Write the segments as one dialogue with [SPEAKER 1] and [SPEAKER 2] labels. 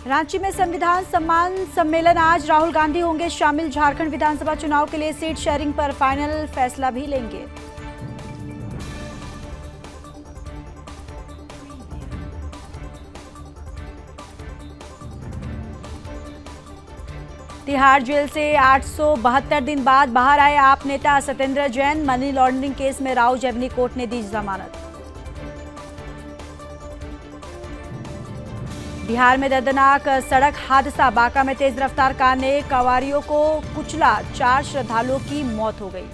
[SPEAKER 1] रांची में संविधान सम्मान सम्मेलन आज, राहुल गांधी होंगे शामिल। झारखंड विधानसभा चुनाव के लिए सीट शेयरिंग पर फाइनल फैसला भी लेंगे। तिहाड़ जेल से 872 दिन बाद बाहर आए आप नेता Satyendra Jain. Money laundering case में राउज एवेन्यू कोर्ट ने दी जमानत। बिहार में दर्दनाक सड़क हादसा, बांका में तेज रफ्तार कार ने कवारियों को कुचला, 4 श्रद्धालुओं की मौत हो गई।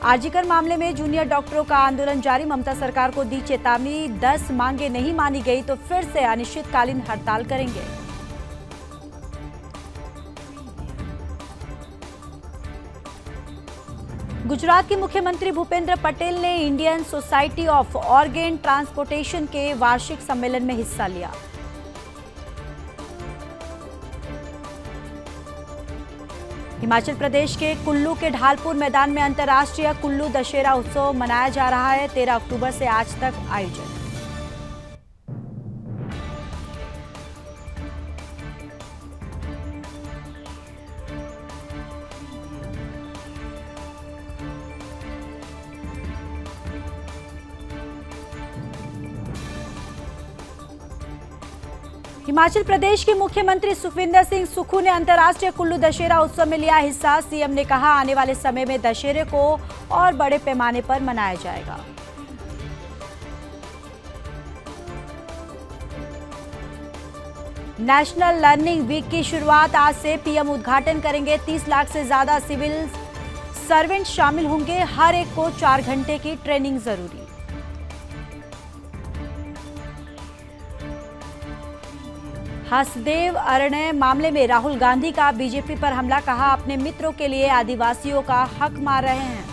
[SPEAKER 1] आरजीकर मामले में जूनियर डॉक्टरों का आंदोलन जारी, ममता सरकार को दी चेतावनी, 10 मांगे नहीं मानी गई तो फिर से अनिश्चितकालीन हड़ताल करेंगे। गुजरात के मुख्यमंत्री भूपेंद्र पटेल ने Indian society of organ transportation के वार्षिक सम्मेलन में हिस्सा लिया। हिमाचल प्रदेश के कुल्लू के ढालपुर मैदान में अंतर्राष्ट्रीय कुल्लू दशहरा उत्सव मनाया जा रहा है। 13 अक्टूबर से आज तक आयोजन। हिमाचल प्रदेश के मुख्यमंत्री सुखविंदर सिंह सुक्खू ने अंतर्राष्ट्रीय कुल्लू दशहरा उत्सव में लिया हिस्सा। सीएम ने कहा, आने वाले समय में दशहरे को और बड़े पैमाने पर मनाया जाएगा। नेशनल लर्निंग वीक की शुरुआत आज से, पीएम उद्घाटन करेंगे। 30 लाख से ज्यादा सिविल सर्वेंट शामिल होंगे, हर एक को 4 घंटे की ट्रेनिंग जरूरी। हसदेव अरण्य मामले में राहुल गांधी का बीजेपी पर हमला, कहा अपने मित्रों के लिए आदिवासियों का हक मार रहे हैं।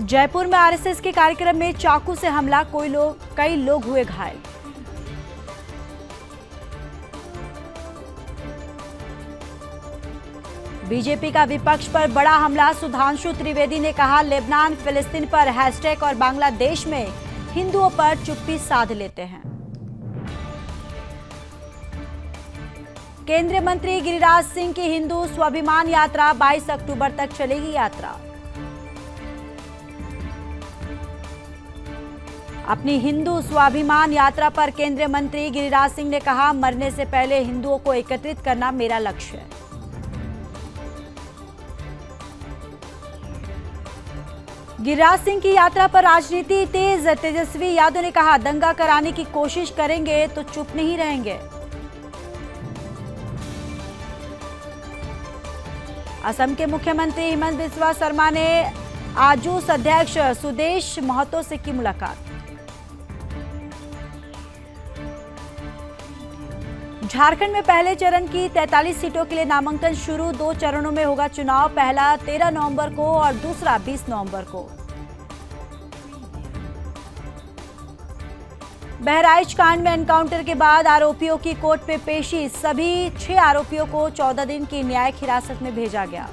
[SPEAKER 1] जयपुर में आरएसएस के कार्यक्रम में चाकू से हमला, कई लोग हुए घायल। बीजेपी का विपक्ष पर बड़ा हमला, सुधांशु त्रिवेदी ने कहा, लेबनान फिलिस्तीन पर हैशटैग और बांग्लादेश में हिंदुओं पर चुप्पी साध लेते हैं। केंद्रीय मंत्री गिरिराज सिंह की हिंदू स्वाभिमान यात्रा, 22 अक्टूबर तक चलेगी यात्रा। अपनी हिंदू स्वाभिमान यात्रा पर केंद्रीय मंत्री गिरिराज सिंह ने कहा, मरने से पहले हिंदुओं को एकत्रित करना मेरा लक्ष्य है। गिरिराज सिंह की यात्रा पर राजनीति तेज, तेजस्वी यादव ने कहा, दंगा कराने की कोशिश करेंगे तो चुप नहीं रहेंगे। असम के मुख्यमंत्री हिमंत बिस्वा शर्मा ने आजूस अध्यक्ष सुदेश महतो से की मुलाकात। झारखंड में पहले चरण की 43 सीटों के लिए नामांकन शुरू, 2 चरणों में होगा चुनाव, पहला 13 नवंबर को और दूसरा 20 नवंबर को। बहराइच कांड में एनकाउंटर के बाद आरोपियों की कोर्ट में पेशी, सभी 6 आरोपियों को 14 दिन की न्यायिक हिरासत में भेजा गया।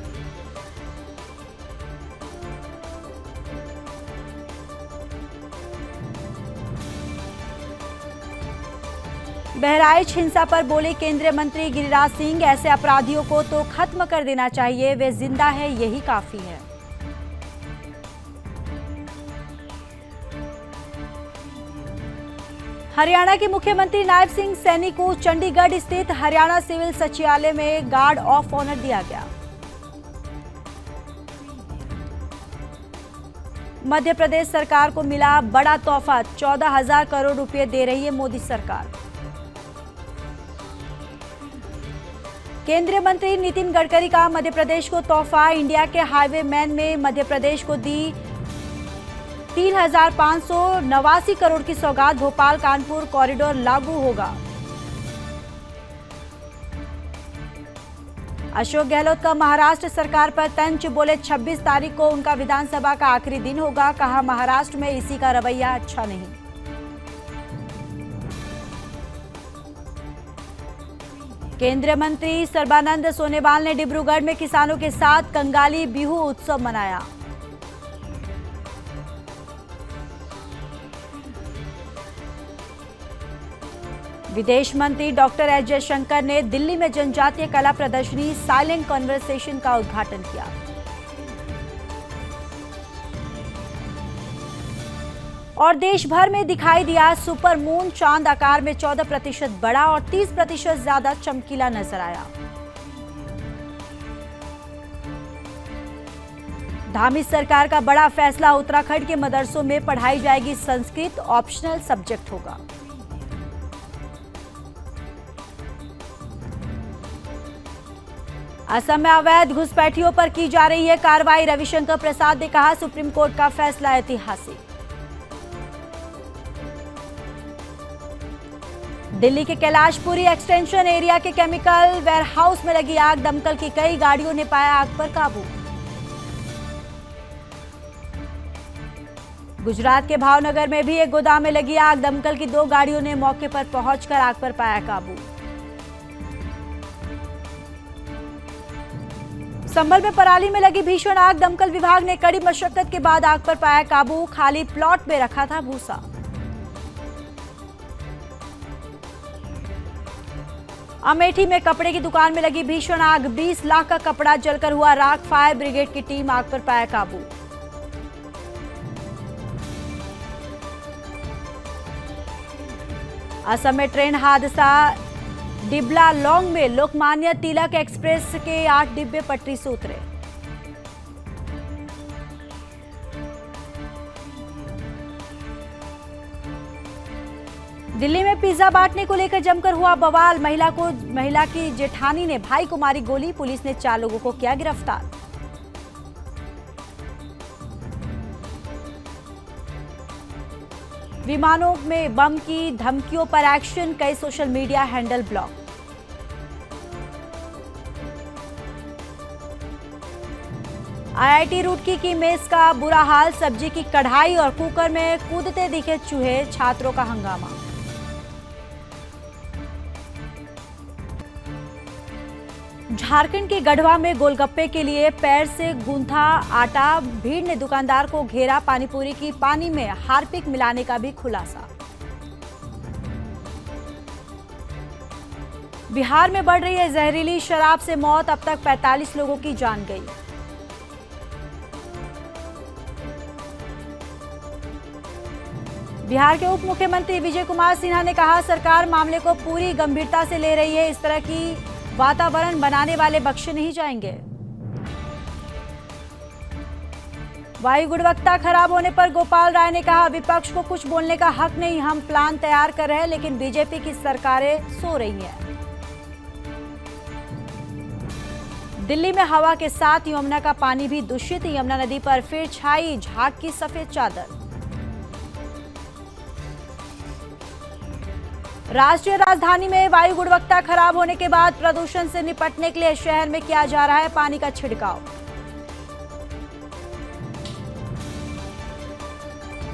[SPEAKER 1] बहराइच हिंसा पर बोले केंद्रीय मंत्री गिरिराज सिंह, ऐसे अपराधियों को तो खत्म कर देना चाहिए, वे जिंदा है यही काफी है। हरियाणा के मुख्यमंत्री नायब सिंह सैनी को चंडीगढ़ स्थित हरियाणा सिविल सचिवालय में गार्ड ऑफ ऑनर दिया गया। मध्य प्रदेश सरकार को मिला बड़ा तोहफा, 14,000 करोड़ रुपए दे रही है मोदी सरकार। केंद्रीय मंत्री नितिन गडकरी का मध्य प्रदेश को तोहफा, इंडिया के हाईवे मैन में मध्य प्रदेश को दी 3,589 करोड़ की सौगात, भोपाल कानपुर कॉरिडोर लागू होगा। अशोक गहलोत का महाराष्ट्र सरकार पर तंज, बोले 26 तारीख को उनका विधानसभा का आखिरी दिन होगा, कहा महाराष्ट्र में इसी का रवैया अच्छा नहीं। केंद्रीय मंत्री सर्बानंद सोनोवाल ने डिब्रूगढ़ में किसानों के साथ कंगाली बिहू उत्सव मनाया। विदेश मंत्री डॉक्टर एस जयशंकर ने दिल्ली में जनजातीय कला प्रदर्शनी साइलेंट कॉन्वर्सेशन का उद्घाटन किया। और देश भर में दिखाई दिया सुपर मून, चांद आकार में 14% बड़ा और 30% ज्यादा चमकीला नजर आया। धामी सरकार का बड़ा फैसला, उत्तराखंड के मदरसों में पढ़ाई जाएगी संस्कृत, ऑप्शनल सब्जेक्ट होगा। असम में अवैध घुसपैठियों पर की जा रही है कार्रवाई, रविशंकर प्रसाद ने कहा सुप्रीम कोर्ट का फैसला ऐतिहासिक। दिल्ली के कैलाशपुरी एक्सटेंशन एरिया के केमिकल वेयरहाउस में लगी आग, दमकल की कई गाड़ियों ने पाया आग पर काबू। गुजरात के भावनगर में भी एक गोदाम में लगी आग, दमकल की 2 गाड़ियों ने मौके पर पहुंचकर आग पर पाया काबू। संभल में पराली में लगी भीषण आग, दमकल विभाग ने कड़ी मशक्कत के बाद आग पर पाया काबू, खाली प्लॉट में रखा था भूसा। अमेठी में कपड़े की दुकान में लगी भीषण आग, 20 लाख का कपड़ा जलकर हुआ राख, फायर ब्रिगेड की टीम आग पर पाया काबू। असम में ट्रेन हादसा, डिबला लॉन्ग में लोकमान्य तिलक एक्सप्रेस के 8 डिब्बे पटरी से उतरे। दिल्ली में पिज्जा बांटने को लेकर जमकर हुआ बवाल, महिला की जेठानी ने भाई को मारी गोली, पुलिस ने 4 लोगों को किया गिरफ्तार। विमानों में बम की धमकियों पर एक्शन, कई social media handle block. IIT Roorkee की मेस का बुरा हाल, सब्जी की कढ़ाई और कुकर में कूदते दिखे चूहे, छात्रों का हंगामा। झारखंड के गढ़वा में गोलगप्पे के लिए पैर से गूंथा आटा, भीड़ ने दुकानदार को घेरा, पानीपुरी की पानी में हार्पिक मिलाने का भी खुलासा। बिहार में बढ़ रही है जहरीली शराब से मौत, अब तक 45 लोगों की जान गई। बिहार के उप मुख्यमंत्री विजय कुमार सिन्हा ने कहा सरकार मामले को पूरी गंभीरता से ले रही है, इस तरह की वातावरण बनाने वाले बख्शे नहीं जाएंगे। वायु गुणवत्ता खराब होने पर गोपाल राय ने कहा विपक्ष को कुछ बोलने का हक नहीं, हम प्लान तैयार कर रहे हैं लेकिन बीजेपी की सरकारें सो रही हैं। दिल्ली में हवा के साथ यमुना का पानी भी दूषित, यमुना नदी पर फिर छाई झाग की सफेद चादर। राष्ट्रीय राजधानी में वायु गुणवत्ता खराब होने के बाद प्रदूषण से निपटने के लिए शहर में किया जा रहा है पानी का छिड़काव।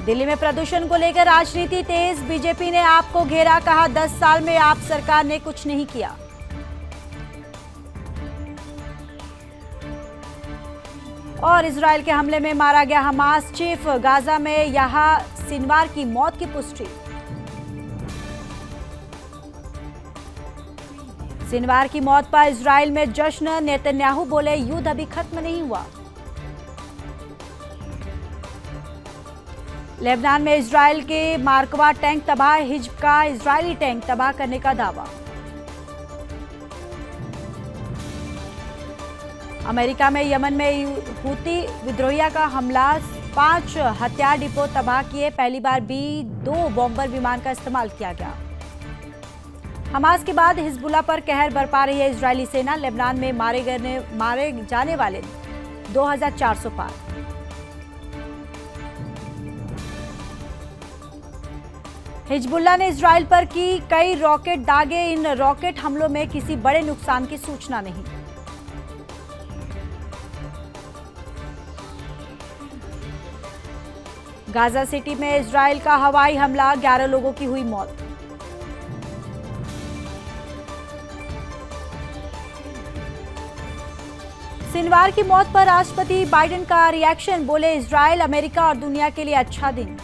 [SPEAKER 1] दिल्ली में प्रदूषण को लेकर राजनीति तेज, बीजेपी ने आप को घेरा, कहा 10 साल में आप सरकार ने कुछ नहीं किया। और इजराइल के हमले में मारा गया हमास चीफ, गाजा में यहां सिनवार की मौत की पुष्टि। सिनवार की मौत पर इजराइल में जश्न, नेतन्याहू बोले युद्ध अभी खत्म नहीं हुआ। लेबनान में इजराइल के मार्कवा टैंक तबाह, हिज्ब का इजरायली टैंक तबाह करने का दावा। अमेरिका में यमन में हूती विद्रोहियों का हमला, 5 हथियार डिपो तबाह किए, पहली बार भी 2 बॉम्बर विमान का इस्तेमाल किया गया। हमास के बाद हिजबुल्लाह पर कहर बरपा रही है इजरायली सेना, लेबनान में मारे जाने वाले 2400 पार। हिजबुल्लाह ने इजराइल पर की कई रॉकेट दागे, इन रॉकेट हमलों में किसी बड़े नुकसान की सूचना नहीं। गाजा सिटी में इजराइल का हवाई हमला, 11 लोगों की हुई मौत। सिनवार की मौत पर राष्ट्रपति बाइडेन का रिएक्शन, बोले इजरायल, अमेरिका और दुनिया के लिए अच्छा दिन।